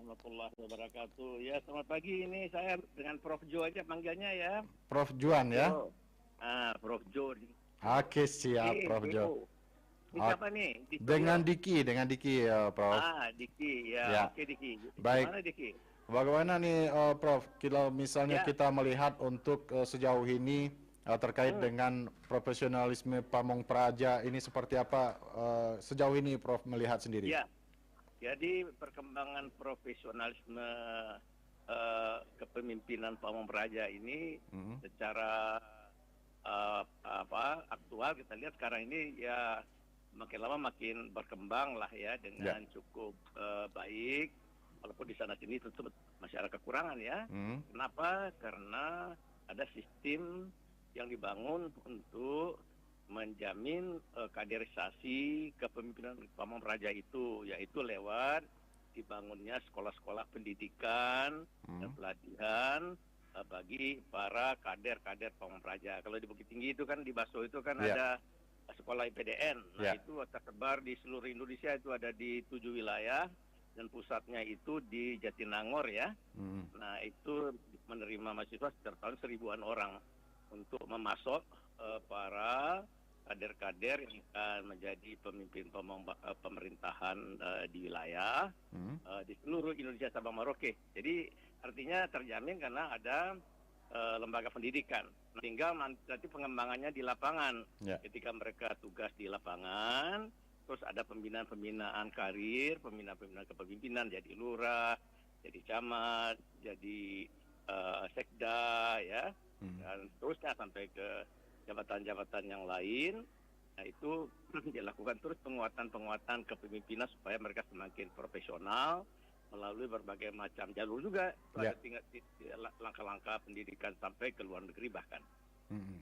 warahmatullahi wabarakatuh. Ya, selamat pagi. Ini saya dengan Prof. Jo aja panggilnya ya. Prof Juan ya? Jo. Prof. Jo. Oke, siap Prof Jo. Jo. Ini Ok, siapa nih? Di dengan Diki ya Prof. Diki. Ya, Ya, oke Diki. baik. Gimana Diki? Bagaimana nih Prof, kalau misalnya Ya, kita melihat untuk sejauh ini terkait hmm, dengan profesionalisme Pamong Praja ini seperti apa sejauh ini Prof melihat sendiri? ya. Jadi perkembangan profesionalisme kepemimpinan Pamong Praja ini Mhm. secara aktual kita lihat sekarang ini ya makin lama makin berkembang lah ya Ya. dengan cukup baik, walaupun di sana sini tentu masih ada kekurangan ya. Mhm. Kenapa? Karena ada sistem yang dibangun untuk menjamin kaderisasi kepemimpinan Pamong Praja itu, yaitu lewat dibangunnya sekolah-sekolah pendidikan dan pelatihan bagi para kader-kader Pamong Praja. Kalau di Bukit Tinggi itu kan di Baso itu kan Ya. ada sekolah IPDN. Nah, Ya. itu tersebar di seluruh Indonesia, itu ada di 7 wilayah dan pusatnya itu di Jatinangor ya. Mhm. Nah, itu menerima mahasiswa sekitar tahun 1.000-an orang untuk memasok para kader-kader yang akan menjadi pemimpin pemerintahan di wilayah Mhm. di seluruh Indonesia Sabang Merauke. Jadi artinya terjamin karena ada lembaga pendidikan. Tinggal nanti pengembangannya di lapangan. Ya. Ketika mereka tugas di lapangan, terus ada pembinaan-pembinaan karir, pembinaan-pembinaan kepemimpinan, jadi lurah, jadi camat, jadi sekda, ya, dan terusnya sampai ke jabatan-jabatan yang lain. Nah, itu dilakukan terus penguatan-penguatan kepemimpinan supaya mereka semakin profesional melalui berbagai macam jalur juga, Ya. tingkat langkah-langkah pendidikan sampai ke luar negeri bahkan. Mhm.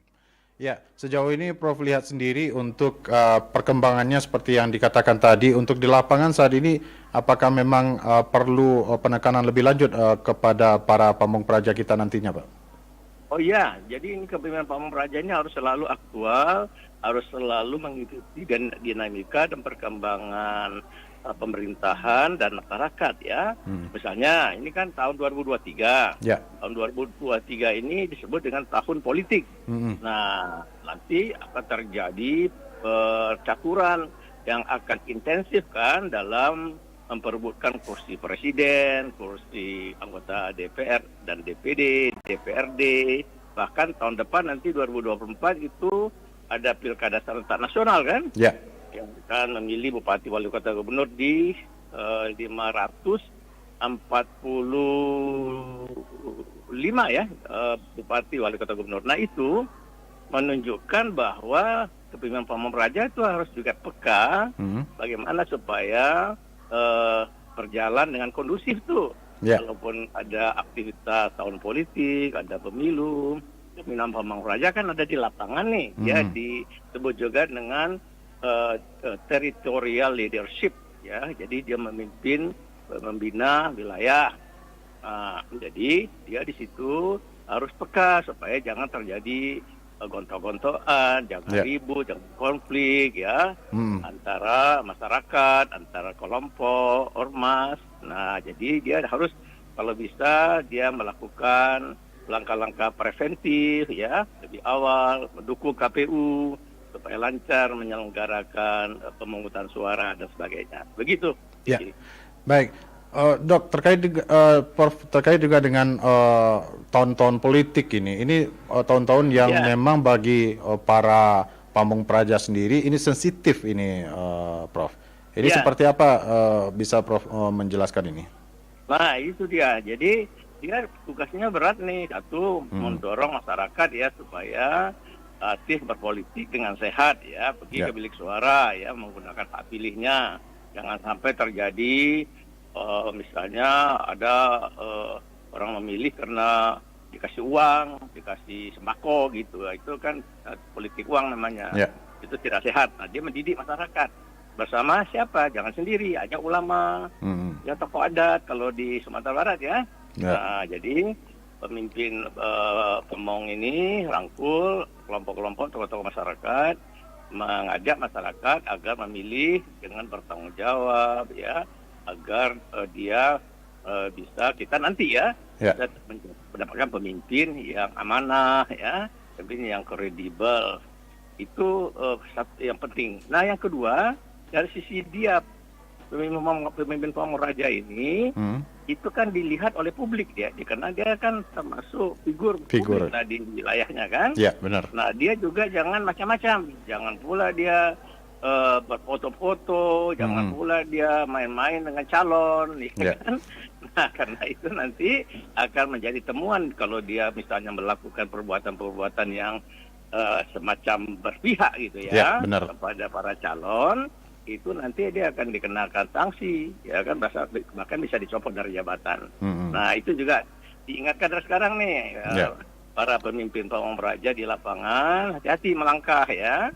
Ya, sejauh ini Prof lihat sendiri untuk perkembangannya seperti yang dikatakan tadi, untuk di lapangan saat ini apakah memang perlu penekanan lebih lanjut kepada para pamong praja kita nantinya, Pak? Oh iya, jadi ini kepemimpinan Pamong Praja ini harus selalu aktual, harus selalu mengikuti dinamika dan perkembangan pemerintahan dan masyarakat ya. Misalnya ini kan tahun 2023. Ya. Tahun 2023 ini disebut dengan tahun politik. Mhm. Nah, nanti akan terjadi percaturan yang akan intensif kan dalam memperebutkan kursi presiden, kursi anggota DPR dan DPD, DPRD. Bahkan tahun depan nanti 2024 itu ada pilkada serentak nasional kan? Ya. Yang akan memilih bupati, wali kota, gubernur di 545 ya, bupati, wali kota, gubernur. Nah, itu menunjukkan bahwa kepemimpinan Pamong Praja itu harus juga peka bagaimana supaya berjalan dengan kondusif tuh. Ya. Walaupun ada aktivitas tahun politik, ada pemilu, kepemimpinan Pamong Praja kan ada di lapangan nih, ya, disebut juga dengan territorial leadership, ya. Jadi dia memimpin, membina wilayah. Jadi dia di situ harus peka supaya jangan terjadi gontok-gontokan, jangan ribut, jangan konflik ya antara masyarakat, antara kelompok ormas. Nah, jadi dia harus kalau bisa dia melakukan langkah-langkah preventif ya lebih awal, mendukung KPU supaya lancar menyelenggarakan pemungutan suara dan sebagainya. Begitu. Ya. Baik. Dok, terkait juga dengan tahun-tahun politik ini tahun-tahun yang memang bagi para pamong praja sendiri ini sensitif ini, Prof. Ini seperti apa bisa Prof menjelaskan ini? Nah, itu dia. Jadi dia tugasnya berat nih. Satu, mendorong masyarakat ya supaya aktif berpolitik dengan sehat ya, pergi ke bilik suara ya, menggunakan hak pilihnya. Jangan sampai terjadi misalnya ada orang memilih karena dikasih uang, dikasih sembako gitu. Itu kan politik uang namanya. Itu tidak sehat. Nah, dia mendidik masyarakat. Bersama siapa? Jangan sendiri, ajak ulama, ya tokoh adat kalau di Sumatera Barat ya. Nah, jadi pemimpin Pemong ini rangkul kelompok-kelompok tokoh-tokoh masyarakat, mengajak masyarakat agar memilih dengan bertanggung jawab ya, agar dia bisa kita nanti bisa mendapatkan pemimpin yang amanah, ya, pemimpin yang kredibel. Itu satu yang penting. Nah, yang kedua, dari sisi dia pemimpin pamong raja ini, itu kan dilihat oleh publik ya, karena dia kan termasuk figur publik di wilayahnya kan. Ya, benar. Nah, dia juga jangan macam-macam, jangan pula dia berfoto-foto, jangan pula dia main-main dengan calon, ya kan. Nah, karena itu nanti akan menjadi temuan kalau dia misalnya melakukan perbuatan-perbuatan yang semacam berpihak gitu ya, benar, kepada para calon. Itu nanti dia akan dikenakan sanksi, ya kan, bahkan bisa dicopot dari jabatan. Nah, itu juga diingatkan dari sekarang nih, para pemimpin pamong praja di lapangan, hati-hati melangkah ya.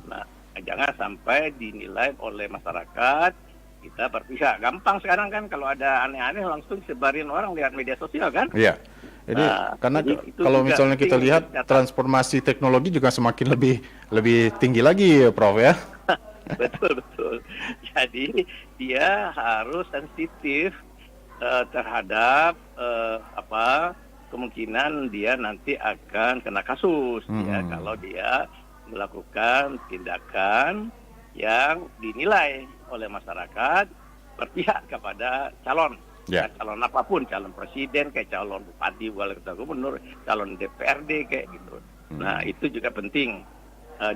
Nah, jangan sampai dinilai oleh masyarakat kita berpihak. Gampang sekarang kan, kalau ada aneh-aneh langsung sebarin orang lihat media sosial kan. Iya. Jadi karena kalau misalnya kita lihat transformasi teknologi juga semakin lebih tinggi lagi, Prof ya. Betul. Jadi dia harus sensitif terhadap kemungkinan dia nanti akan kena kasus ya, kalau dia melakukan tindakan yang dinilai oleh masyarakat berpihak kepada calon. Ya, calon apapun, calon presiden, kayak calon bupati, wali kota, gubernur, calon DPRD kayak gitu. Nah, itu juga penting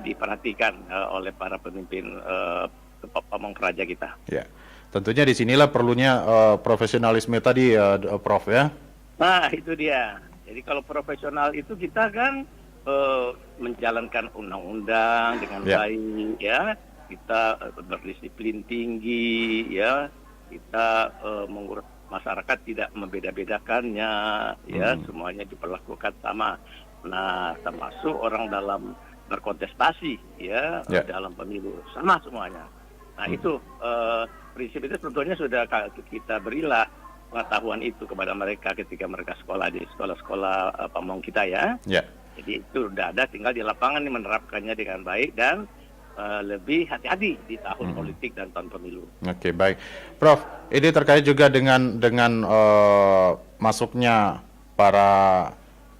diperhatikan oleh para pemimpin pamong praja kita. Ya, tentunya di sinilah perlunya profesionalisme tadi, Prof ya. Nah, itu dia. Jadi kalau profesional itu kita kan menjalankan undang-undang dengan baik, ya. Kita berdisiplin tinggi, ya. Kita mengurus masyarakat, tidak membeda-bedakannya, ya, semuanya diperlakukan sama. Nah, termasuk orang dalam berkontestasi, ya, dalam pemilu, sama semuanya. Nah, itu prinsip itu sebetulnya sudah kita berilah pengetahuan itu kepada mereka ketika mereka sekolah di sekolah-sekolah pamong kita ya. Jadi itu sudah ada, tinggal di lapangan menerapkannya dengan baik dan lebih hati-hati di tahun politik dan tahun pemilu. Oke, baik, Prof. Ini terkait juga dengan masuknya para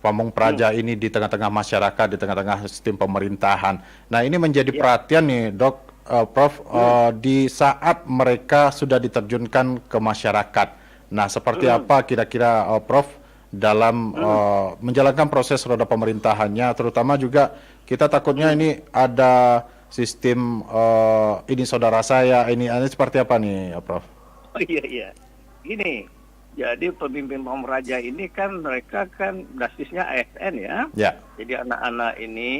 pamong praja ini di tengah-tengah masyarakat, di tengah-tengah sistem pemerintahan. Nah, ini menjadi perhatian nih, Dok, Prof, di saat mereka sudah diterjunkan ke masyarakat. Nah, seperti apa kira-kira, Prof, dalam menjalankan proses roda pemerintahannya, terutama juga kita takutnya ini ada sistem ini saudara saya, ini seperti apa nih, Prof? Oh iya. Gini, jadi pemimpin pamong praja ini kan mereka kan basisnya ASN ya. Jadi anak-anak ini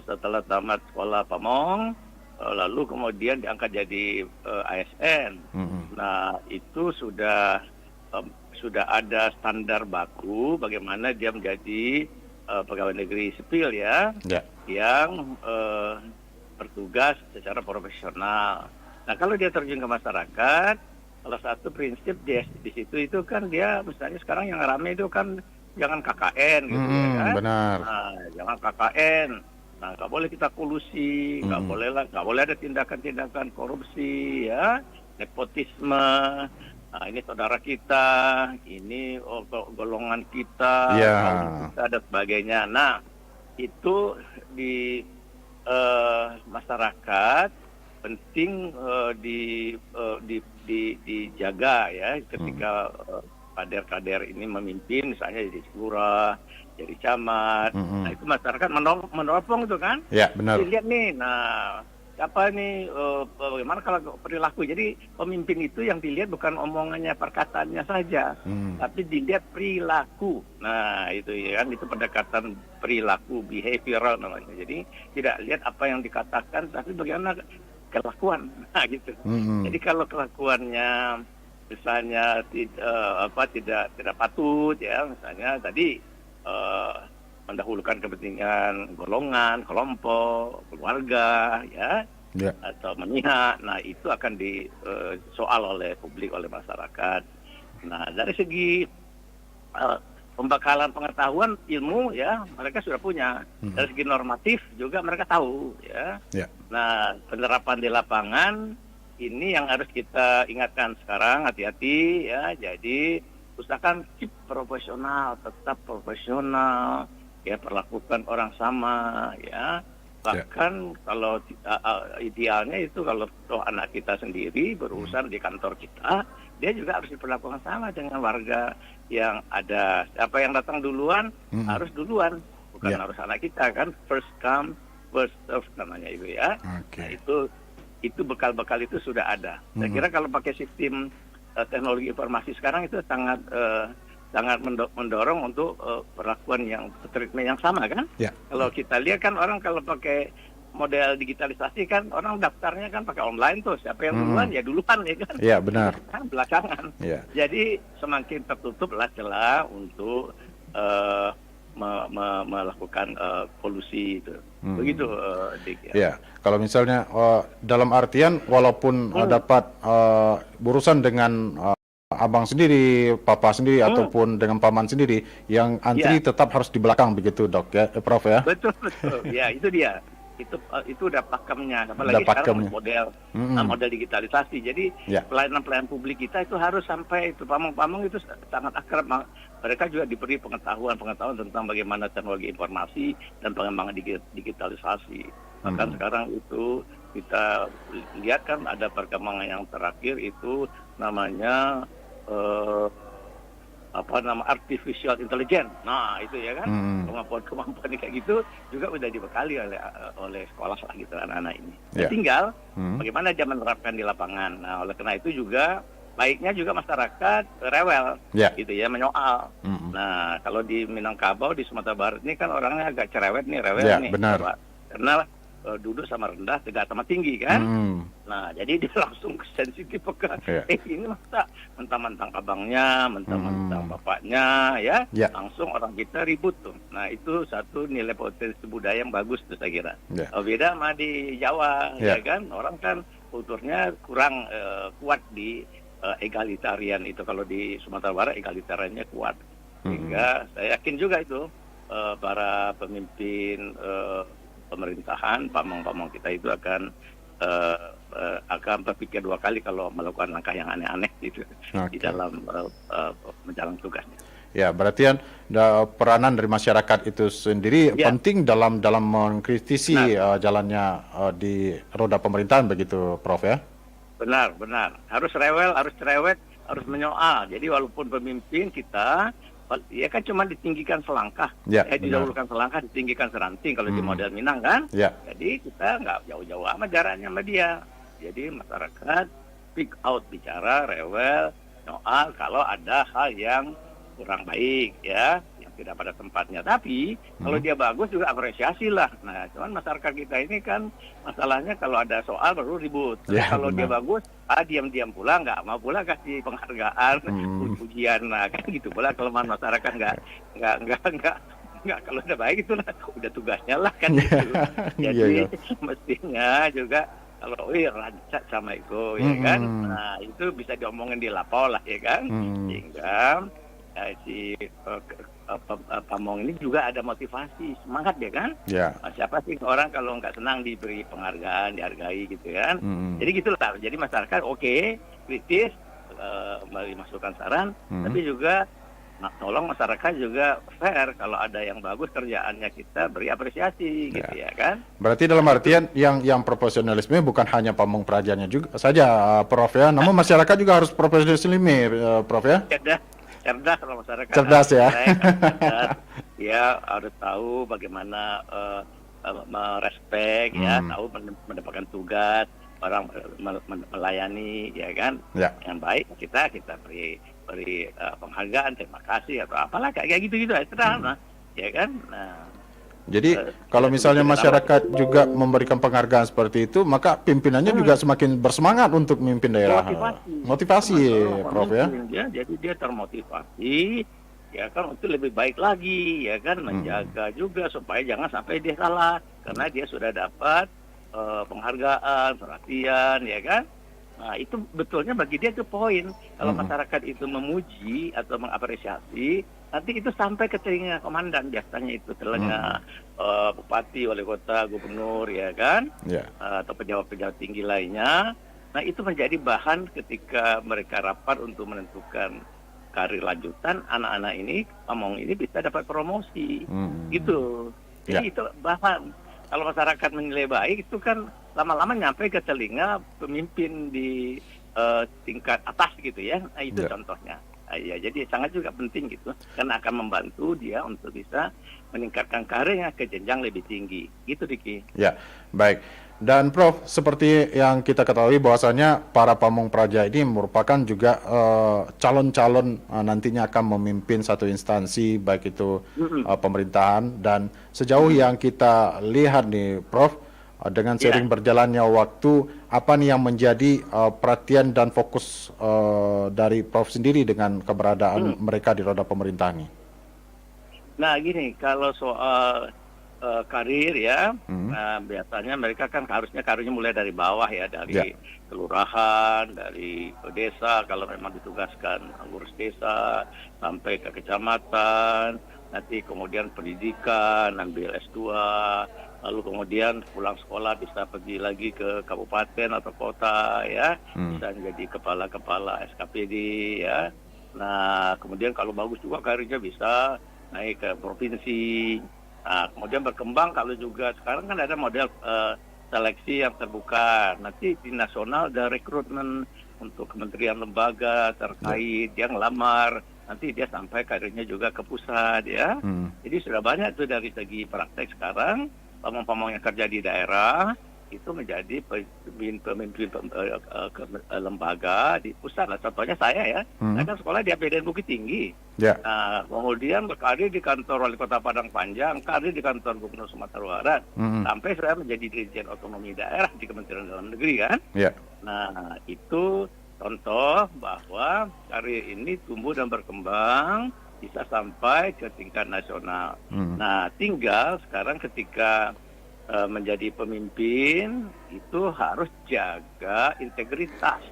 setelah tamat sekolah pamong, lalu kemudian diangkat jadi ASN. Nah, itu sudah ada standar baku bagaimana dia menjadi pegawai negeri sipil ya, yang bertugas secara profesional. Nah, kalau dia terjun ke masyarakat, salah satu prinsip di situ itu kan dia, misalnya sekarang yang ramai itu kan jangan KKN gitu ya kan. Benar. Nah, jangan KKN. Nah, nggak boleh kita kolusi, nggak boleh ada tindakan-tindakan korupsi ya, nepotisme. Nah, ini saudara kita, ini golongan kita, kita dan sebagainya. Nah, itu di masyarakat penting dijaga ya, ketika kader-kader ini memimpin, misalnya jadi lurah, jadi camat. Nah, itu masyarakat menopang itu kan. Ya, benar. Dilihat nih, nah apa nih, bagaimana kalau perilaku. Jadi pemimpin itu yang dilihat bukan omongannya, perkataannya saja, tapi dilihat perilaku. Nah, itu ya kan, itu pendekatan perilaku, behavioral namanya. Jadi tidak lihat apa yang dikatakan, tapi bagaimana kelakuan. Nah, gitu. Jadi kalau kelakuannya misalnya tidak patut ya, misalnya tadi mendahulukan kepentingan golongan, kelompok, keluarga, ya, atau memihak. Nah, itu akan disoal oleh publik, oleh masyarakat. Nah, dari segi pembekalan pengetahuan, ilmu, ya, mereka sudah punya. Dari segi normatif juga mereka tahu, ya. Nah, penerapan di lapangan ini yang harus kita ingatkan sekarang, hati-hati ya. Jadi usahakan keep profesional, tetap profesional, ya, perlakukan orang sama ya. Bahkan kalau idealnya itu kalau anak kita sendiri berurusan di kantor kita, dia juga harus diperlakukan sama dengan warga yang ada. Siapa yang datang duluan harus duluan, bukan harus anak kita kan. First come, first serve namanya itu ya. Nah, itu bekal-bekal itu sudah ada. Saya kira kalau pakai sistem teknologi informasi sekarang itu sangat mendorong untuk perlakuan yang treatment yang sama kan. Kalau kita lihat kan orang kalau pakai model digitalisasi kan orang daftarnya kan pakai online tuh, siapa yang duluan ya duluan ya kan. Iya benar. Kan belakangan. Jadi semakin tertutuplah celah untuk melakukan polusi itu. Begitu Dik. Ya, kalau misalnya dalam artian walaupun dapat berurusan dengan abang sendiri, papa sendiri, ataupun dengan paman sendiri, yang antri tetap harus di belakang begitu, Dok, ya, Prof ya? Betul. Ya, itu dia. Itu udah pakemnya. Apalagi sekarang model digitalisasi. Jadi pelayanan publik kita itu harus sampai itu pamong-pamong itu sangat akrab. Mereka juga diberi pengetahuan tentang bagaimana teknologi informasi dan pengembangan digitalisasi. Bahkan sekarang itu kita lihat kan ada perkembangan yang terakhir itu namanya artificial intelligence. Nah, itu ya kan, kemampuan kayak gitu juga udah dibekali oleh sekolah lah gitu anak-anak ini. Tinggal bagaimana dia menerapkan di lapangan. Nah, oleh karena itu juga baiknya juga masyarakat rewel gitu ya, menyoal. Nah, kalau di Minangkabau di Sumatera Barat ini kan orangnya agak cerewet nih, rewel nih. Benar. Karena duduk sama rendah, tegak sama tinggi kan. Nah, jadi dia langsung sensitif ke ini masa mentang-mentang abangnya, mentang-mentang bapaknya ya, langsung orang kita ribut tuh. Nah, itu satu nilai potensi budaya yang bagus tuh saya kira. Beda sama di Jawa ya kan, orang kan kulturnya kurang kuat di egalitarian itu. Kalau di Sumatera Barat egalitariannya kuat. Sehingga saya yakin juga itu para pemimpin pemerintahan, pamong-pamong kita itu akan berpikir dua kali kalau melakukan langkah yang aneh-aneh gitu di dalam menjalankan tugasnya. Ya, berarti peranan dari masyarakat itu sendiri penting dalam mengkritisi jalannya di roda pemerintahan begitu, Prof ya? Benar. Harus rewel, harus cerewet, harus menyoal. Jadi walaupun pemimpin kita ya kan cuma ditinggikan selangkah, didahulukan selangkah, ditinggikan seranting kalau di model Minang kan. Jadi kita nggak jauh-jauh amat jaraknya sama dia. Jadi masyarakat speak out, bicara, rewel, nyoal kalau ada hal yang kurang baik ya, yang tidak pada tempatnya. Tapi kalau dia bagus juga apresiasi lah. Nah, cuman masyarakat kita ini kan masalahnya kalau ada soal baru ribut. Kalau dia bagus, diam-diam pula, nggak mau pula kasih penghargaan, pujian, nah kan gitu pula kelemahan masyarakat nggak kalau udah baik itu lah, udah tugasnya lah kan gitu. Jadi mestinya juga kalau rancak sama itu ya kan, nah itu bisa diomongin di lapor lah ya kan, sehingga si pamong ini juga ada motivasi, semangat ya kan. Siapa sih orang kalau nggak senang diberi penghargaan, dihargai gitu kan. Jadi gitulah. Jadi masyarakat kritis, beri masukan saran, tapi juga tolong masyarakat juga fair, kalau ada yang bagus kerjaannya kita beri apresiasi gitu ya kan. Berarti dalam artian yang profesionalisme bukan hanya pamong prajanya juga saja, Prof ya, namun masyarakat juga harus profesionalisme, Prof ya. Cerdas kalau masyarakat. Cerdas ya. Ya harus tahu bagaimana merespek ya, tahu mendapatkan tugas, orang melayani ya kan. Yang baik kita beri penghargaan, terima kasih atau apalah kayak gitu-gitu aja ya kan. Nah, jadi kalau misalnya masyarakat juga memberikan penghargaan seperti itu, maka pimpinannya juga semakin bersemangat untuk memimpin daerah. Motivasi Prof ya. Jadi dia termotivasi ya kan untuk lebih baik lagi ya kan, menjaga juga supaya jangan sampai dia salah karena dia sudah dapat penghargaan, perhatian ya kan. Nah, itu betulnya bagi dia itu poin. Kalau masyarakat itu memuji atau mengapresiasi, nanti itu sampai ke telinga komandan, biasanya itu telinga bupati, wali kota, gubernur, ya kan, atau pejabat-pejabat tinggi lainnya. Nah, itu menjadi bahan ketika mereka rapat untuk menentukan karir lanjutan, anak-anak ini, pamong ini bisa dapat promosi. Gitu. Ya. Jadi itu bahan. Kalau masyarakat menilai baik, itu kan lama-lama nyampe ke telinga pemimpin di tingkat atas gitu ya. Nah, itu Ya. contohnya. Ya, jadi sangat juga penting gitu, karena akan membantu dia untuk bisa meningkatkan karirnya ke jenjang lebih tinggi. Gitu, Diki. Ya, baik. Dan Prof, seperti yang kita ketahui bahwasanya para pamong praja ini merupakan juga calon-calon nantinya akan memimpin satu instansi, baik itu pemerintahan. Dan sejauh yang kita lihat nih, Prof, dengan sering berjalannya waktu, apa nih yang menjadi perhatian dan fokus dari Prof sendiri dengan keberadaan mereka di roda pemerintahan ini? Nah, gini, kalau soal karir ya, nah, biasanya mereka kan karirnya mulai dari bawah ya, dari kelurahan, dari desa, kalau memang ditugaskan ngurus desa, sampai ke kecamatan, nanti kemudian pendidikan, ambil S2, lalu kemudian pulang sekolah bisa pergi lagi ke kabupaten atau kota ya, bisa jadi kepala-kepala SKPD ya. Nah, kemudian kalau bagus juga karirnya bisa naik ke provinsi. Nah, kemudian berkembang kalau juga sekarang kan ada model seleksi yang terbuka. Nanti di nasional ada rekrutmen untuk kementerian lembaga terkait, dia ngelamar, nanti dia sampai karirnya juga ke pusat ya. Jadi sudah banyak tuh dari segi praktek sekarang, pamong-pamong yang kerja di daerah itu menjadi pemimpin lembaga di pusat. Nah, contohnya saya ya, saya kan sekolah di APDN Bukit Tinggi. Nah, kemudian berkarir di kantor Wali Kota Padang Panjang, karir di kantor Gubernur Sumatera Barat, sampai saya menjadi Dirjen Otonomi Daerah di Kementerian Dalam Negeri kan. Nah, itu contoh bahwa karir ini tumbuh dan berkembang bisa sampai ke tingkat nasional. Nah, tinggal sekarang ketika menjadi pemimpin itu harus jaga integritas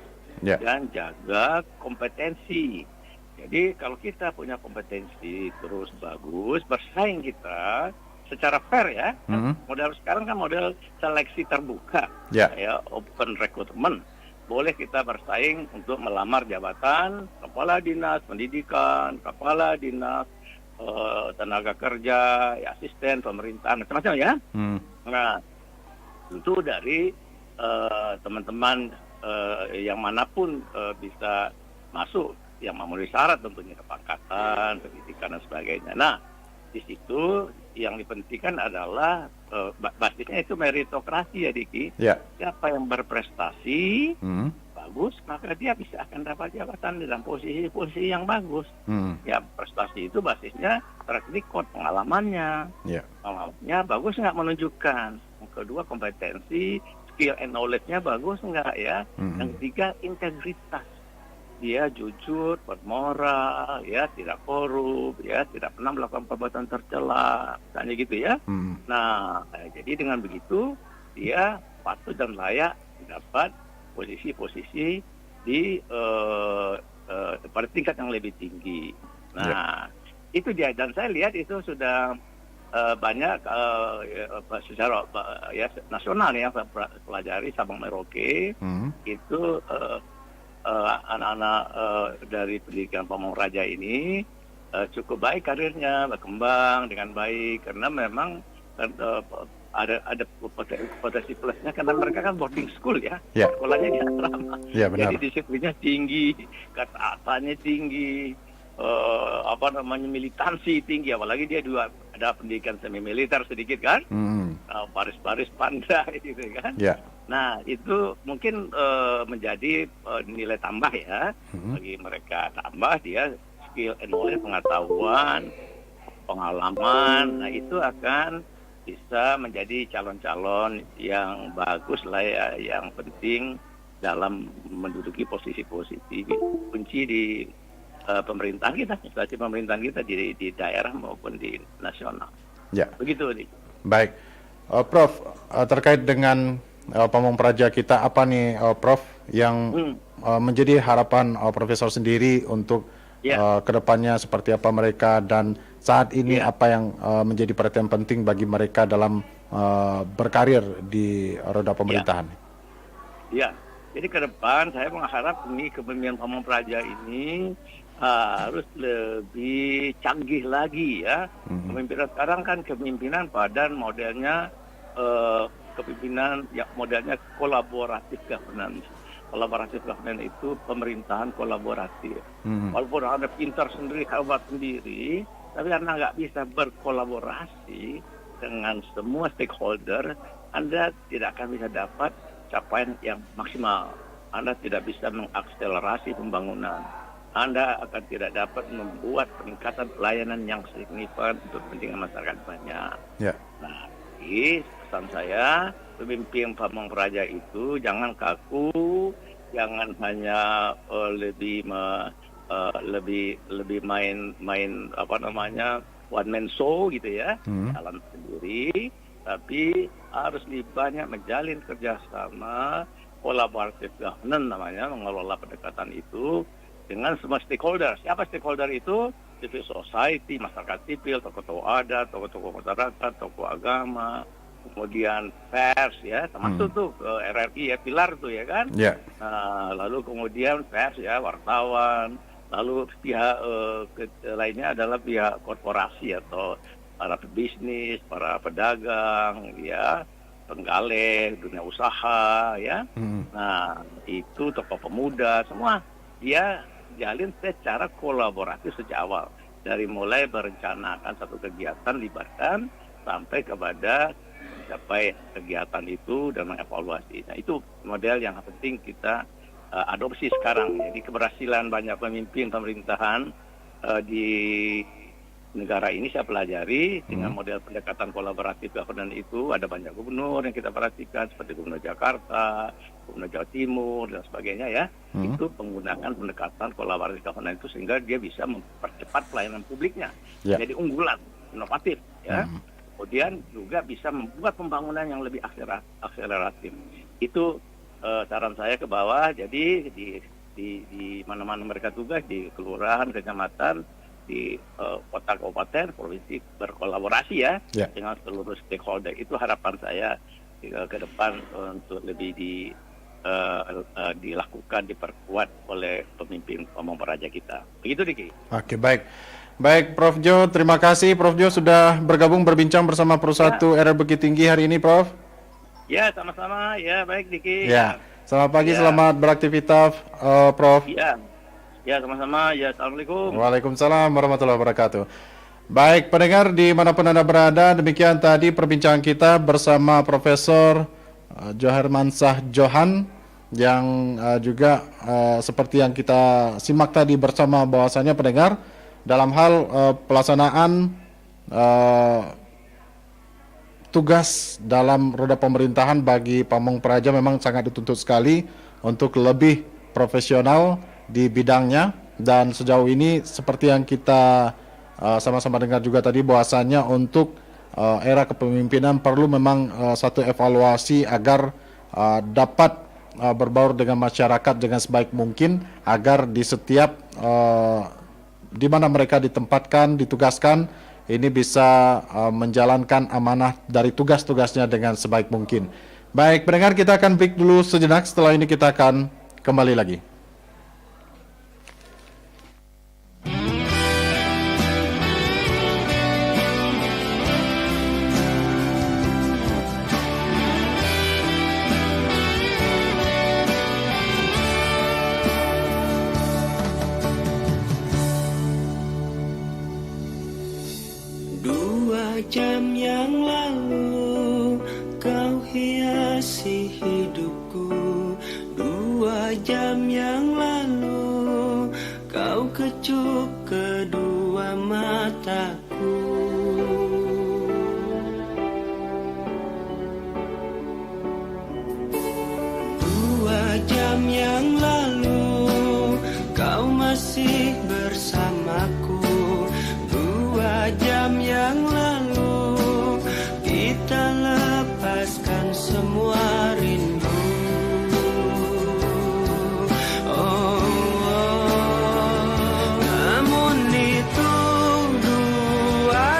dan jaga kompetensi. Jadi kalau kita punya kompetensi terus bagus, bersaing kita secara fair ya. Model sekarang kan model seleksi terbuka, ya open recruitment. Boleh kita bersaing untuk melamar jabatan kepala dinas pendidikan, kepala dinas tenaga kerja, ya, asisten pemerintahan, macam-macam ya. Nah, tentu dari teman-teman yang manapun bisa masuk, yang memenuhi syarat tentunya kepangkatan, pendidikan dan sebagainya. Nah, di situ yang dipentingkan adalah basisnya itu meritokrasi ya, Diki. Siapa yang berprestasi bagus, maka dia bisa akan dapat jabatan dalam posisi-posisi yang bagus. Ya, prestasi itu basisnya track record, pengalamannya. Pengalamannya bagus nggak menunjukkan. Yang kedua, kompetensi, skill and knowledge-nya bagus nggak ya. Yang ketiga, integritas. Dia jujur, bermoral, ya, tidak korup, ya, tidak pernah melakukan perbuatan tercela, misalnya gitu ya. Nah, jadi dengan begitu dia patut dan layak dapat posisi-posisi di pada tingkat yang lebih tinggi. Nah, itu dia, dan saya lihat itu sudah banyak secara ya nasional ya, pelajari Sabang Merauke itu anak-anak dari pendidikan Pamong Praja ini cukup baik karirnya, berkembang dengan baik karena memang ada potensi plusnya karena mereka kan boarding school ya, sekolahnya di asrama, jadi disiplinnya tinggi, ketaatannya tinggi, militansi tinggi, apalagi dia juga ada pendidikan semi militer sedikit kan, baris-baris pandai gitu kan. Nah, itu mungkin menjadi nilai tambah ya bagi mereka, tambah dia skill and knowledge, pengetahuan, pengalaman. Nah, itu akan bisa menjadi calon-calon yang bagus lah ya, yang penting dalam menduduki posisi-posisi kunci di pemerintahan kita, instansi pemerintahan kita di daerah maupun di nasional. Begitu, Dik. Baik, Prof, terkait dengan Pamong Praja kita, apa nih Prof yang menjadi harapan Profesor sendiri untuk kedepannya seperti apa mereka, dan saat ini apa yang menjadi perhatian penting bagi mereka dalam berkarir di roda pemerintahan? Jadi ke depan saya mengharap ini kepemimpinan Pamong Praja ini harus lebih canggih lagi ya. Kepemimpinan sekarang kan kepemimpinan padan modelnya kepemimpinan yang modelnya kolaboratif governance. Kolaboratif governance itu pemerintahan kolaboratif. Walaupun Anda pintar sendiri, hebat sendiri, tapi karena nggak bisa berkolaborasi dengan semua stakeholder, Anda tidak akan bisa dapat capaian yang maksimal. Anda tidak bisa mengakselerasi pembangunan. Anda akan tidak dapat membuat peningkatan pelayanan yang signifikan untuk kepentingan masyarakat banyak. Ya. Nah, jadi pesan saya, pemimpin Pamong Praja itu jangan kaku, jangan hanya lebih main one man show gitu ya, jalan sendiri, tapi harus lebih banyak menjalin kerjasama kolaboratif governance namanya, mengelola pendekatan itu dengan semua stakeholder. Siapa stakeholder itu? Civil society, masyarakat sipil, tokoh-tokoh adat, tokoh-tokoh masyarakat, tokoh agama, kemudian pers ya, termasuk tuh RRI ya, pilar tuh ya kan. Yeah. Lalu kemudian pers ya, wartawan, lalu pihak lainnya adalah pihak korporasi atau para pebisnis, para pedagang ya, penggaleh, dunia usaha ya. Nah, itu tokoh pemuda semua dia jalin secara kolaboratif sejak awal, dari mulai merencanakan satu kegiatan, libatkan sampai kepada mencapai kegiatan itu dan mengevaluasi. Nah, itu model yang penting kita adopsi sekarang. Jadi keberhasilan banyak pemimpin pemerintahan di negara ini saya pelajari dengan model pendekatan kolaboratif governance itu. Ada banyak gubernur yang kita perhatikan seperti Gubernur Jakarta, Gubernur Jawa Timur dan sebagainya ya. Itu menggunakan pendekatan kolaboratif governance itu sehingga dia bisa mempercepat pelayanan publiknya. Jadi unggulan, inovatif ya. Kemudian juga bisa membuat pembangunan yang lebih akseleratif. Itu saran saya ke bawah. Jadi di mana-mana mereka tugas, di kelurahan, kecamatan, di kota kabupaten, provinsi berkolaborasi ya dengan seluruh stakeholder. Itu harapan saya ke depan untuk lebih dilakukan, diperkuat oleh pemimpin Pamong Praja kita. Begitu Diki. Oke, baik. Baik, Prof. Jo, terima kasih Prof. Jo sudah bergabung berbincang bersama Pro1 RR Bukit Tinggi hari ini, Prof. Ya, sama-sama. Ya, baik Diki. Ya, selamat pagi, selamat beraktivitas, Prof. Ya, sama-sama. Ya, Assalamualaikum. Waalaikumsalam warahmatullahi wabarakatuh. Baik, pendengar dimanapun Anda berada, demikian tadi perbincangan kita bersama Profesor Johermansyah Johan yang juga seperti yang kita simak tadi bersama bahwasannya pendengar dalam hal pelaksanaan tugas dalam roda pemerintahan bagi Pamong Praja memang sangat dituntut sekali untuk lebih profesional di bidangnya, dan sejauh ini seperti yang kita sama-sama dengar juga tadi bahwasannya untuk era kepemimpinan perlu memang satu evaluasi agar dapat berbaur dengan masyarakat dengan sebaik mungkin, agar di setiap di mana mereka ditempatkan, ditugaskan, ini bisa menjalankan amanah dari tugas-tugasnya dengan sebaik mungkin. Baik, pendengar, kita akan break dulu sejenak, setelah ini kita akan kembali lagi. Jam yang lalu kau hiasi hidupku, 2 jam yang lalu kau kecup kedua mataku. 2 jam yang lalu kau masih bersamaku. 2 jam yang lalu kita lepaskan semua rindu. Namun itu 2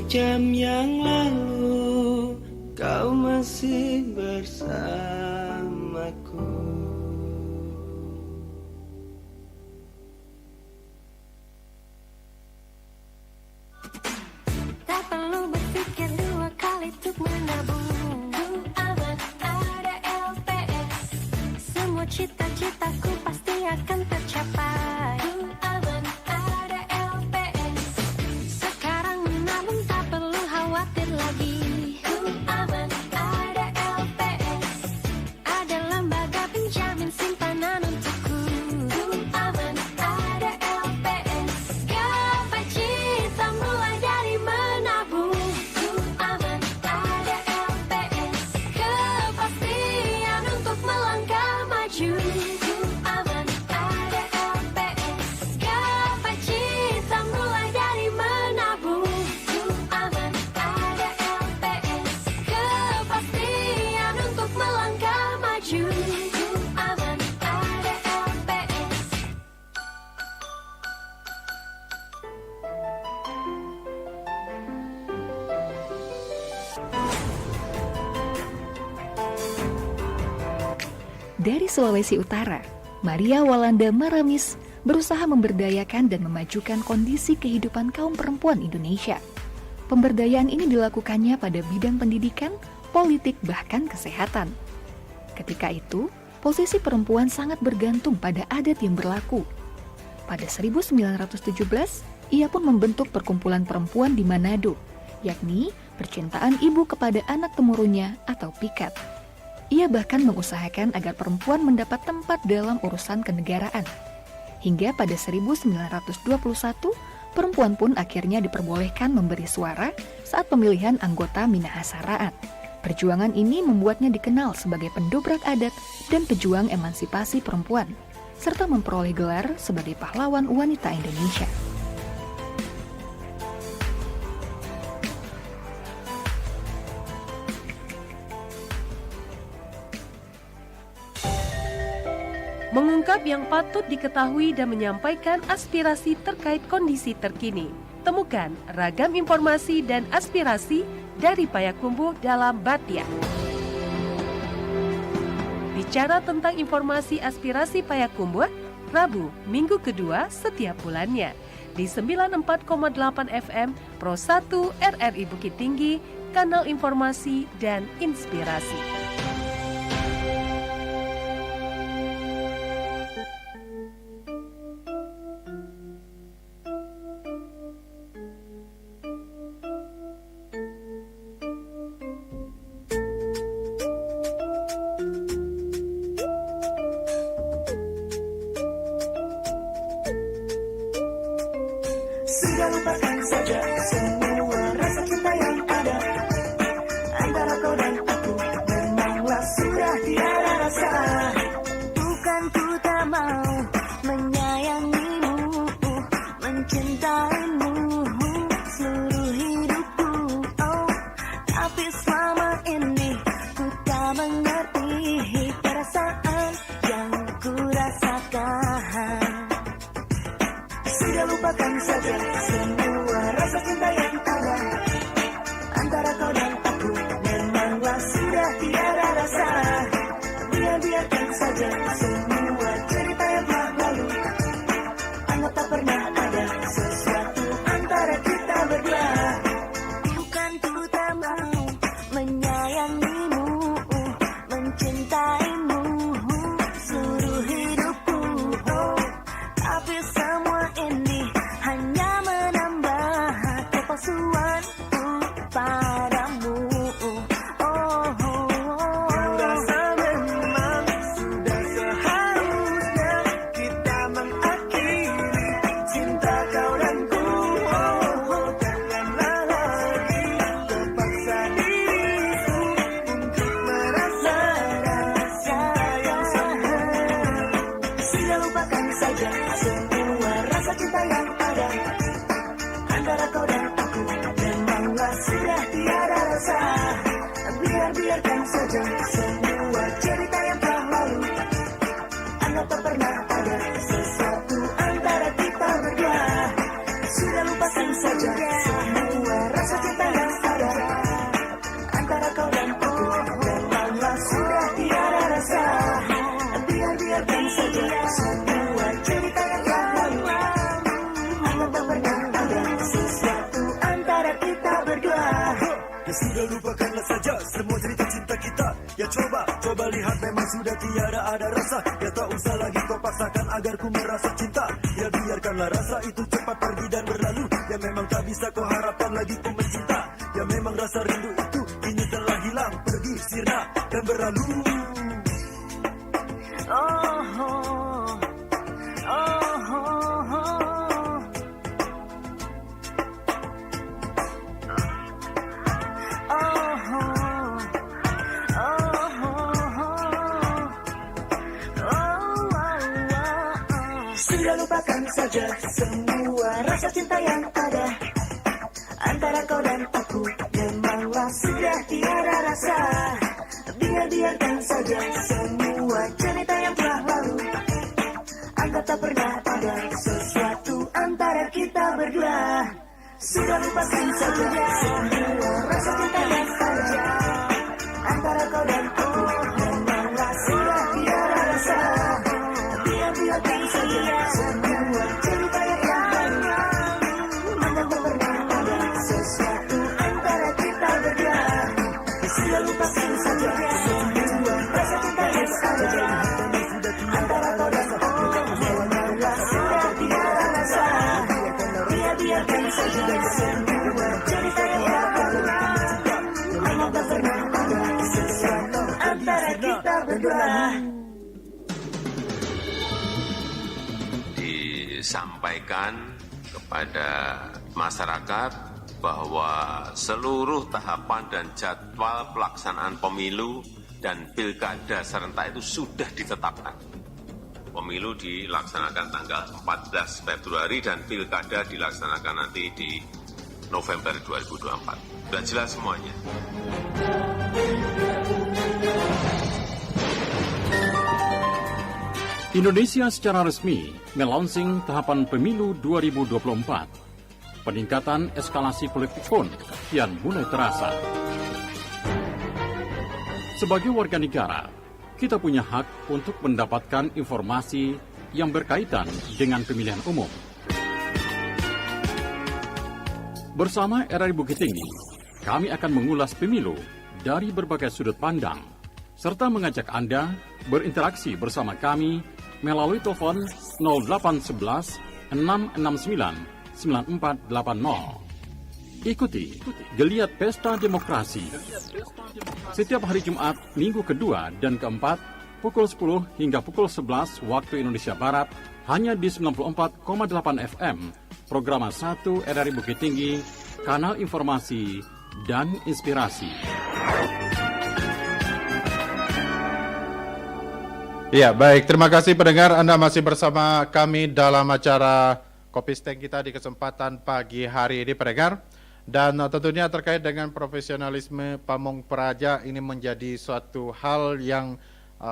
jam yang lalu kau masih bersamaku. Tak perlu berpikir dua kali untuk menabung. Aman ada LPS, semua cita-citaku pasti akan tercapai. Aman ada LPS, sekarang menabung tak perlu khawatir lagi. Aman ada LPS, ada lembaga penjamin simpanan untukku. Aman ada LPS, gapai cita mulai dari menabung. Aman ada LPS, kepastian untuk melangkah maju. Aman ada LPS, gapai cita mulai dari menabung. Aman ada LPS, kepastian untuk melangkah maju. Aman ada LPS. Dari Sulawesi Utara, Maria Walanda Maramis berusaha memberdayakan dan memajukan kondisi kehidupan kaum perempuan Indonesia. Pemberdayaan ini dilakukannya pada bidang pendidikan, politik, bahkan kesehatan. Ketika itu, posisi perempuan sangat bergantung pada adat yang berlaku. Pada 1917, ia pun membentuk perkumpulan perempuan di Manado, yakni Percintaan Ibu kepada Anak Temurunnya atau PIKAT. Ia bahkan mengusahakan agar perempuan mendapat tempat dalam urusan kenegaraan. Hingga pada 1921, perempuan pun akhirnya diperbolehkan memberi suara saat pemilihan anggota Minahasa Raat. Perjuangan ini membuatnya dikenal sebagai pendobrak adat dan pejuang emansipasi perempuan, serta memperoleh gelar sebagai pahlawan wanita Indonesia. Mengungkap yang patut diketahui dan menyampaikan aspirasi terkait kondisi terkini. Temukan ragam informasi dan aspirasi dari Payakumbuh dalam Batia. Bicara tentang informasi aspirasi Payakumbuh, Rabu, minggu kedua setiap bulannya di 94,8 FM Pro 1 RRI Bukit Tinggi, kanal informasi dan inspirasi. Sudah lupakan saja semua rasa cinta yang ada antara kau dan aku, memanglah sudah tiada rasa. Bukan ku tak mau menyayangimu, mencintaimu seluruh hidupku. Oh, tapi selama ini ku tak mengerti perasaan yang ku rasakan. Sudah lupakan saja semua rasa cinta yang ada antara kau dan aku, memanglah sudah tiada rasa. Biarkan saja semua cerita yang telah lalu, anggap tak pernah ada sesuatu antara kita berdua. Bukan ku tak mau menyayangimu, mencintaimu seluruh hidupku. Oh, tapi semua ini hanya menambah kepalsuanku padamu. Oh, Rasa memang sudah seharusnya sudah lupakanlah saja semua cerita cinta kita. Ya coba lihat memang sudah tiada ada rasa. Ya tak usah lagi kau paksakan agar ku merasa cinta. Ya biarkanlah rasa itu cepat pergi dan berlalu. Ya memang tak bisa kau harapkan lagi ku mencinta. Ya memang rasa rindu itu kini telah hilang, pergi sirna dan berlalu. Sudah lupakan saja semua rasa cinta yang ada antara kau dan aku. Memanglah sudah tiada rasa. Biarkan saja semua cerita yang telah lalu. Anggap tak pernah ada sesuatu antara kita berdua. Sudah lupakan saja semua rasa cinta yang ada antara kau dan aku. Memanglah sudah tiada rasa. Biarkan saja semua cerita yang lalu. Anggap tak pernah ada sesuatu antara kita berdua. Sudah lupakan saja semua rasa cinta yang ada antara kau dan aku. Memanglah sudah tiada rasa. Biarkan saja semua cerita yang lalu. Anggap tak pernah ada sesuatu antara kita berdua. Disampaikan kepada masyarakat bahwa seluruh tahapan dan jadwal pelaksanaan pemilu dan pilkada serentak itu sudah ditetapkan. Pemilu dilaksanakan tanggal 14 Februari dan pilkada dilaksanakan nanti di November 2024. Sudah jelas semuanya. Indonesia secara resmi melaunching tahapan pemilu 2024. Peningkatan eskalasi politik pun kian mulai terasa. Sebagai warga negara, kita punya hak untuk mendapatkan informasi yang berkaitan dengan pemilihan umum. Bersama RRI Bukit Tinggi, kami akan mengulas pemilu dari berbagai sudut pandang, serta mengajak Anda berinteraksi bersama kami melalui telepon 0811 669 9480. Ikuti Geliat Pesta Demokrasi setiap hari Jumat, minggu kedua dan keempat pukul 10 hingga pukul 11 waktu Indonesia Barat hanya di 94,8 FM Programa 1 RRI Bukit Tinggi, kanal informasi dan inspirasi. Ya, baik. Terima kasih pendengar. Anda masih bersama kami dalam acara Kopi Steng kita di kesempatan pagi hari ini, pendengar. Dan tentunya terkait dengan profesionalisme Pamong Praja, ini menjadi suatu hal yang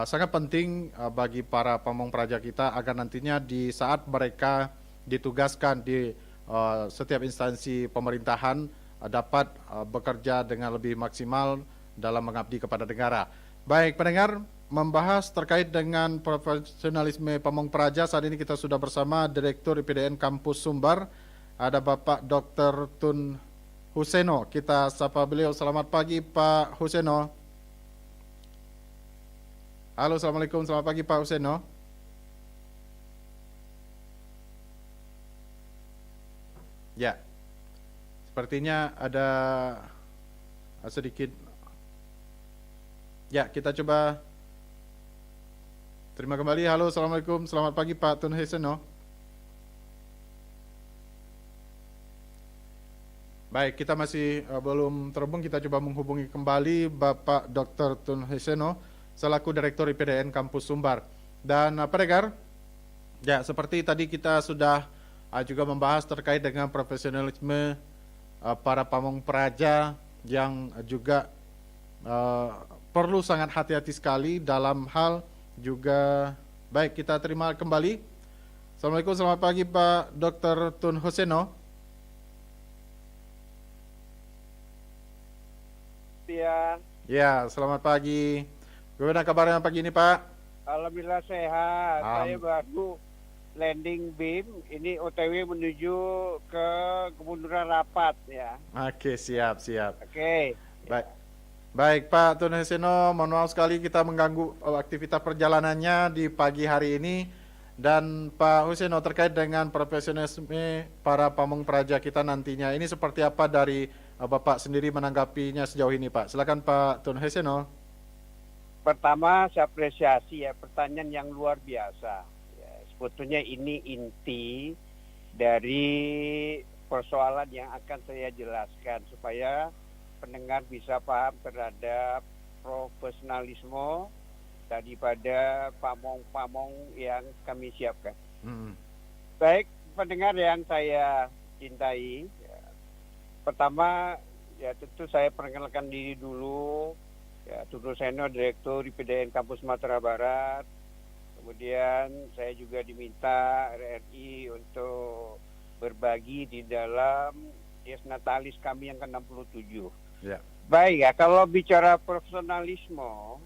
sangat penting bagi para Pamong Praja kita agar nantinya di saat mereka ditugaskan di setiap instansi pemerintahan dapat bekerja dengan lebih maksimal dalam mengabdi kepada negara. Baik, pendengar, membahas terkait dengan profesionalisme Pamong Praja, saat ini kita sudah bersama Direktur IPDN Kampus Sumbar, ada Bapak Dr. Tun Huseno. Kita sapa beliau. Selamat pagi Pak Huseno. Halo, Assalamualaikum. Selamat pagi Pak Huseno. Ya, sepertinya ada sedikit. Ya, kita coba terima kembali. Halo, Assalamualaikum. Selamat pagi Pak Tun Huseno. Baik, kita masih belum terhubung. Kita coba menghubungi kembali Bapak Dr. Tun Huseno selaku Direktur IPDN Kampus Sumbar. Dan pendengar, ya seperti tadi kita sudah juga membahas terkait dengan profesionalisme para Pamong Praja yang juga perlu sangat hati-hati sekali dalam hal juga. Baik, kita terima kembali. Assalamualaikum, selamat pagi Pak Dr. Tun Huseno. Ya, selamat pagi. Bagaimana kabarnya pagi ini Pak? Alhamdulillah sehat. Saya baru landing BIM, ini OTW menuju ke Kemunduran Rapat ya. Oke, siap. Oke. Baik. Baik, Pak Tun Heseno, mohon maaf sekali kita mengganggu aktivitas perjalanannya di pagi hari ini. Dan Pak Huseno, terkait dengan profesionalisme para pamong praja kita nantinya, ini seperti apa dari Bapak sendiri menanggapinya sejauh ini, Pak? Silakan Pak Tun Heseno. Pertama, saya apresiasi ya pertanyaan yang luar biasa. Ya, sebetulnya ini inti dari persoalan yang akan saya jelaskan supaya pendengar bisa paham terhadap profesionalisme daripada pamong-pamong yang kami siapkan. Baik, pendengar yang saya cintai, ya, pertama ya tentu saya perkenalkan diri dulu. Ya, Tun Heseno, Direktur IPDN Kampus Sumatera Barat. Kemudian saya juga diminta RRI untuk berbagi di dalam Dies Natalis kami yang ke-67. Ya. Baik ya, kalau bicara profesionalisme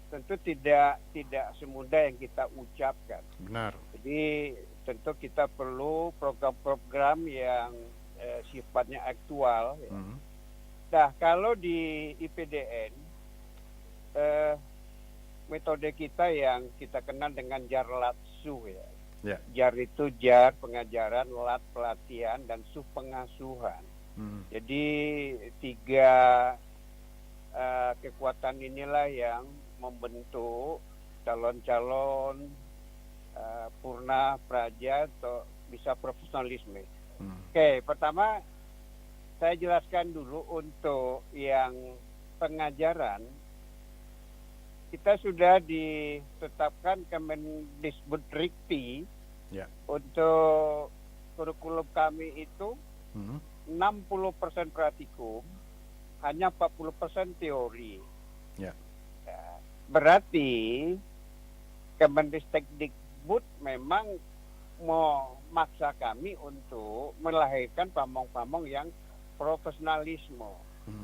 tentu tidak semudah yang kita ucapkan. Benar. Jadi tentu kita perlu program-program yang sifatnya aktual. Ya. Nah, kalau di IPDN metode kita yang kita kenal dengan JAR LATSU ya. Ya. JAR itu JAR pengajaran, LAT pelatihan, dan SU pengasuhan. Jadi 3 kekuatan inilah yang membentuk calon-calon purna praja atau bisa profesionalisme. Oke, pertama saya jelaskan dulu untuk yang pengajaran. Kita sudah ditetapkan Kemendikbudristek untuk kurikulum kami itu 60% praktikum, hanya 40% teori. Ya, berarti Kemendikbud memang memaksa kami untuk melahirkan pamong-pamong yang profesionalisme.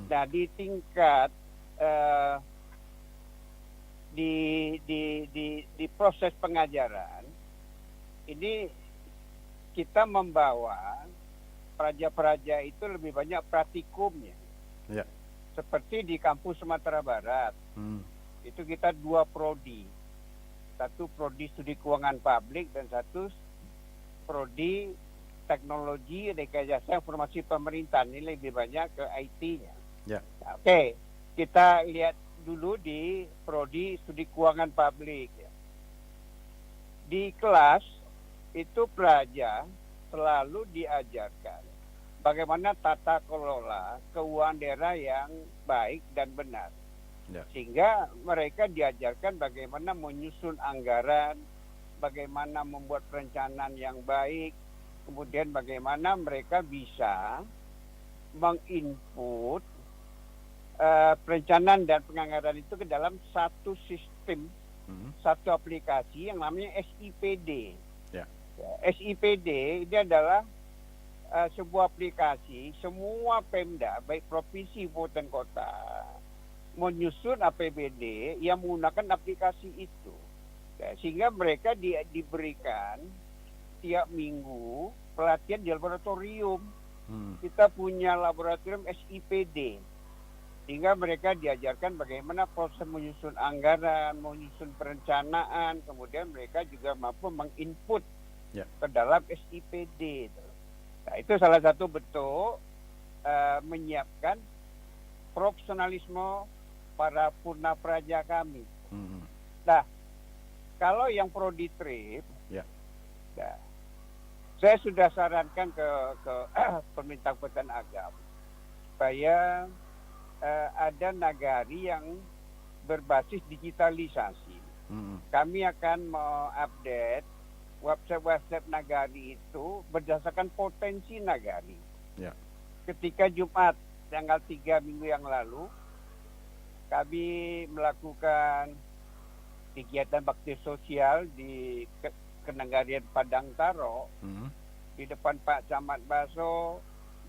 Nah, di tingkat di proses pengajaran ini kita membawa praja-praja itu lebih banyak praktikumnya. Ya. Seperti di kampus Sumatera Barat. Itu kita 2 prodi. Satu prodi studi keuangan publik dan satu prodi teknologi rekayasa informasi pemerintahan. Ini lebih banyak ke IT-nya. Ya. Oke, kita lihat dulu di prodi studi keuangan publik. Ya. Di kelas itu praja selalu diajarkan bagaimana tata kelola keuangan daerah yang baik dan benar. Ya. Sehingga mereka diajarkan bagaimana menyusun anggaran, bagaimana membuat perencanaan yang baik, kemudian bagaimana mereka bisa menginput perencanaan dan penganggaran itu ke dalam satu sistem, satu aplikasi yang namanya SIPD. Ya. SIPD ini adalah sebuah aplikasi semua Pemda, baik provinsi maupun kota, menyusun APBD yang menggunakan aplikasi itu. Ya, sehingga mereka diberikan tiap minggu pelatihan di laboratorium. Kita punya laboratorium SIPD. Sehingga mereka diajarkan bagaimana proses menyusun anggaran, menyusun perencanaan, kemudian mereka juga mampu menginput ke dalam SIPD. Nah, itu salah satu bentuk menyiapkan profesionalisme para purna praja kami. Nah, kalau yang prodi trip, nah, saya sudah sarankan ke pemerintah Kabupaten Agam supaya ada nagari yang berbasis digitalisasi. Kami akan mengupdate website nagari itu berdasarkan potensi nagari. Ya. Ketika Jumat tanggal 3 minggu yang lalu, kami melakukan kegiatan bakti sosial di Kenegarian Padang Taro, di depan Pak Camat Baso,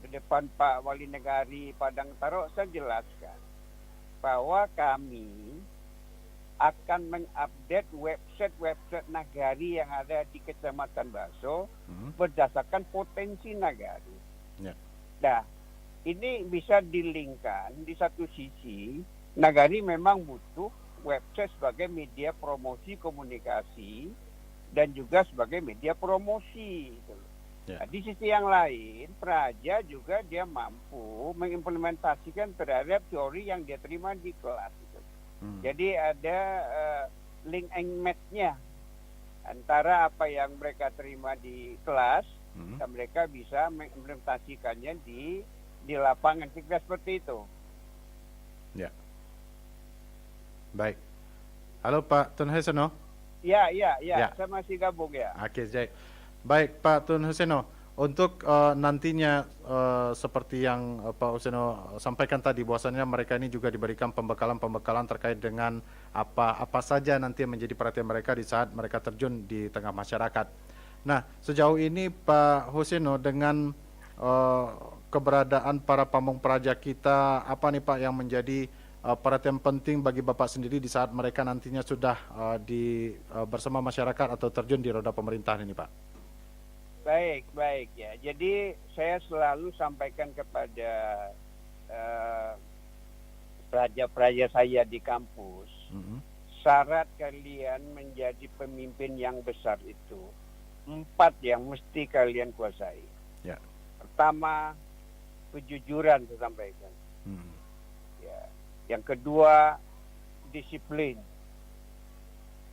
di depan Pak Wali Negari Padang Taro. Saya jelaskan bahwa kami akan mengupdate website nagari yang ada di Kecamatan Baso berdasarkan potensi nagari. Ya. Nah, ini bisa dilingkan. Di satu sisi, Nagari memang butuh website sebagai media promosi komunikasi dan juga sebagai media promosi. Gitu. Nah, di sisi yang lain, Praja juga dia mampu mengimplementasikan terhadap teori yang dia terima di kelas. Gitu. Jadi ada link and match-nya antara apa yang mereka terima di kelas dan mereka bisa mengimplementasikannya di lapangan. Kira seperti itu. Ya. Baik. Halo Pak Tun Huseno. Ya, saya masih gabung ya. Oke, baik Pak Tun Huseno. Untuk nantinya seperti yang Pak Huseno sampaikan tadi, bahwasannya mereka ini juga diberikan pembekalan terkait dengan apa saja nanti yang menjadi perhatian mereka di saat mereka terjun di tengah masyarakat. Nah, sejauh ini Pak Huseno dengan keberadaan para pamong praja kita, apa nih Pak yang menjadi perhatian penting bagi Bapak sendiri di saat mereka nantinya sudah bersama masyarakat atau terjun di roda pemerintahan ini, Pak? Baik ya. Jadi saya selalu sampaikan kepada praja-praja saya di kampus, syarat kalian menjadi pemimpin yang besar itu 4 yang mesti kalian kuasai. Ya. Pertama, kejujuran saya sampaikan. Ya. Yang kedua, disiplin.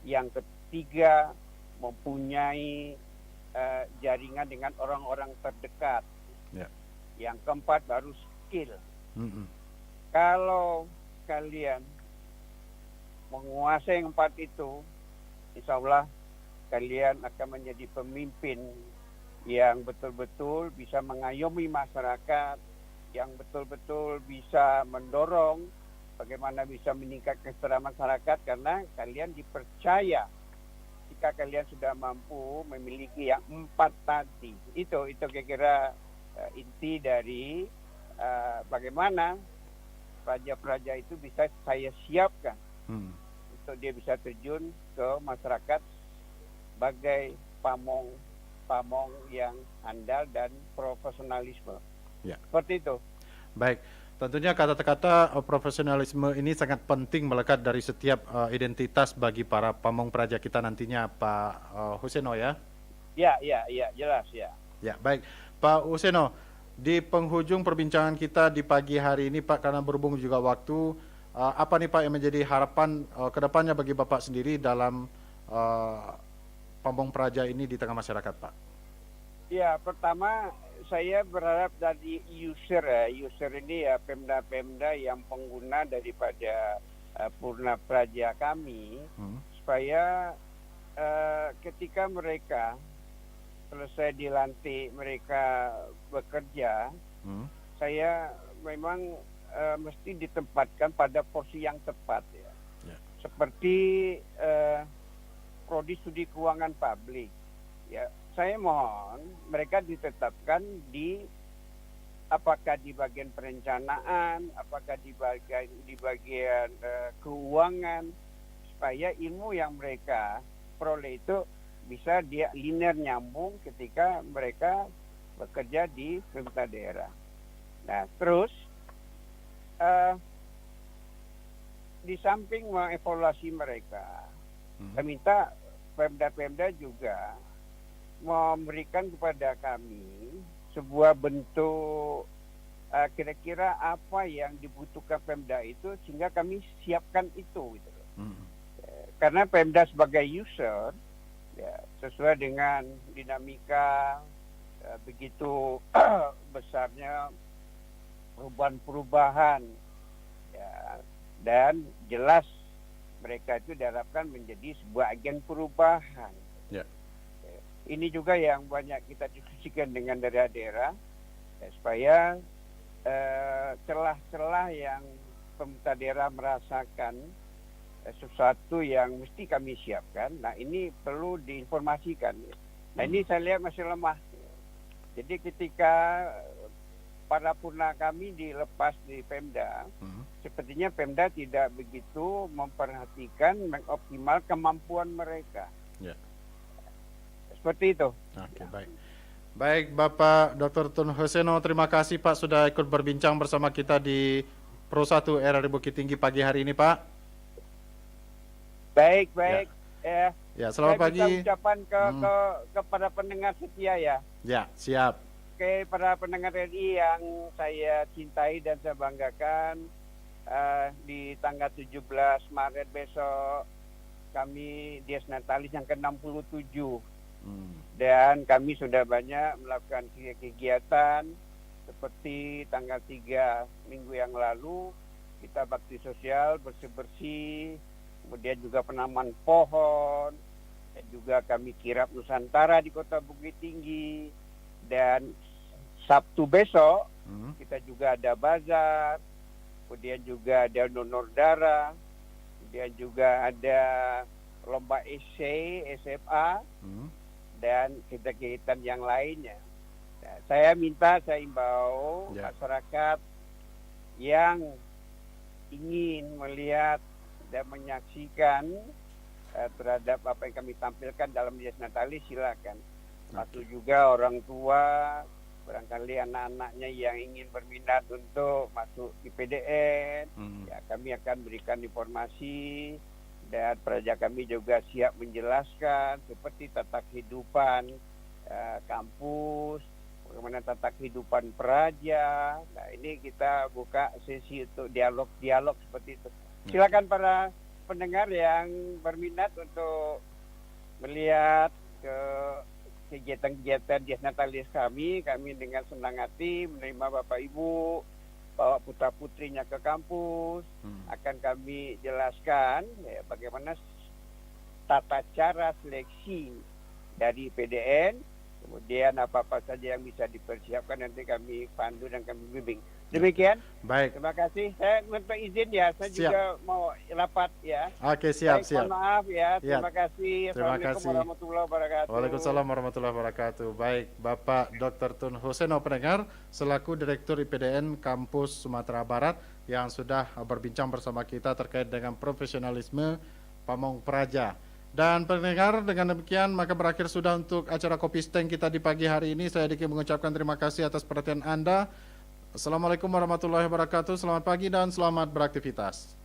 Yang ketiga, mempunyai jaringan dengan orang-orang terdekat. Ya. Yang keempat, baru skill. Kalau kalian menguasai 4 itu, insya Allah kalian akan menjadi pemimpin yang betul-betul bisa mengayomi masyarakat, yang betul-betul bisa mendorong bagaimana bisa meningkatkan kesejahteraan masyarakat, karena kalian dipercaya jika kalian sudah mampu memiliki yang 4 tadi. Itu kira-kira inti dari bagaimana praja-praja itu bisa saya siapkan untuk dia bisa terjun ke masyarakat sebagai pamong yang handal dan profesionalisme. Ya. Seperti itu. Baik. Tentunya kata-kata profesionalisme ini sangat penting melekat dari setiap identitas bagi para pamong praja kita nantinya, Pak Huseno ya? Ya, jelas ya. Ya, baik. Pak Huseno, di penghujung perbincangan kita di pagi hari ini Pak, karena berhubung juga waktu, apa nih Pak yang menjadi harapan kedepannya bagi Bapak sendiri dalam pamong praja ini di tengah masyarakat, Pak? Ya, pertama saya berharap dari user ini ya pemda-pemda yang pengguna daripada Purna Praja kami, supaya ketika mereka selesai dilantik, mereka bekerja, saya memang mesti ditempatkan pada porsi yang tepat ya. Seperti prodi studi keuangan publik ya. Saya mohon mereka ditetapkan apakah di bagian perencanaan, apakah di bagian keuangan, supaya ilmu yang mereka peroleh itu bisa dia linear nyambung ketika mereka bekerja di pemerintah daerah. Nah, terus di samping mengevaluasi mereka, saya minta pemda-pemda juga memberikan kepada kami sebuah bentuk kira-kira apa yang dibutuhkan Pemda itu, sehingga kami siapkan itu gitu. Karena Pemda sebagai user ya, sesuai dengan dinamika begitu besarnya perubahan-perubahan ya, dan jelas mereka itu diharapkan menjadi sebuah agen perubahan. Ya. Ini juga yang banyak kita diskusikan dengan daerah-daerah supaya celah-celah yang pemerintah daerah merasakan sesuatu yang mesti kami siapkan. Nah, ini perlu diinformasikan. Nah, ini saya lihat masih lemah. Jadi ketika para purna kami dilepas di Pemda, sepertinya Pemda tidak begitu memperhatikan, mengoptimal kemampuan mereka. Ya. Seperti itu. Oke, baik. Baik, Bapak Dr. Tun Huseno, terima kasih Pak sudah ikut berbincang bersama kita di Pro 1 RRI Bukit Tinggi pagi hari ini, Pak. Baik. Ya, selamat saya pagi. bisa ucapan kepada pendengar setia ya. Ya, siap. Oke, para pendengar RRI yang saya cintai dan saya banggakan, di tanggal 17 Maret besok kami Dies Natalis yang ke-67. Dan kami sudah banyak melakukan kegiatan seperti tanggal 3 minggu yang lalu kita bakti sosial bersih-bersih, kemudian juga penanaman pohon, dan juga kami kirap Nusantara di Kota Bukit Tinggi. Dan Sabtu besok kita juga ada bazar, kemudian juga ada donor darah, kemudian juga ada lomba essay SMA, dan kegiatan yang lainnya. Nah, saya imbau masyarakat yang ingin melihat dan menyaksikan terhadap apa yang kami tampilkan dalam Dies Natalis, silakan. Termasuk juga orang tua, barangkali anak-anaknya yang ingin berminat untuk masuk di PDN, ya kami akan berikan informasi. Dan peraja kami juga siap menjelaskan seperti tata kehidupan kampus, bagaimana tata kehidupan peraja. Nah, ini kita buka sesi untuk dialog seperti itu. Silakan para pendengar yang berminat untuk melihat kegiatan-kegiatan Dies Natalis kami dengan senang hati menerima Bapak Ibu, bawa putra-putrinya ke kampus, akan kami jelaskan ya, bagaimana tata cara seleksi dari PDN, kemudian apa-apa saja yang bisa dipersiapkan nanti kami pandu dan kami bimbing. Demikian. Baik. Terima kasih. Saya minta izin ya, saya juga mau rapat ya. Oke, siap. Mohon maaf ya. Ya. Terima kasih. Assalamualaikum warahmatullahi wabarakatuh. Waalaikumsalam warahmatullahi wabarakatuh. Baik, Bapak Dr. Tun Huseno pendengar selaku Direktur IPDN Kampus Sumatera Barat yang sudah berbincang bersama kita terkait dengan profesionalisme pamong praja. Dan pendengar, dengan demikian maka berakhir sudah untuk acara Kopi Steng kita di pagi hari ini. Saya Diki mengucapkan terima kasih atas perhatian Anda. Assalamualaikum warahmatullahi wabarakatuh. Selamat pagi dan selamat beraktivitas.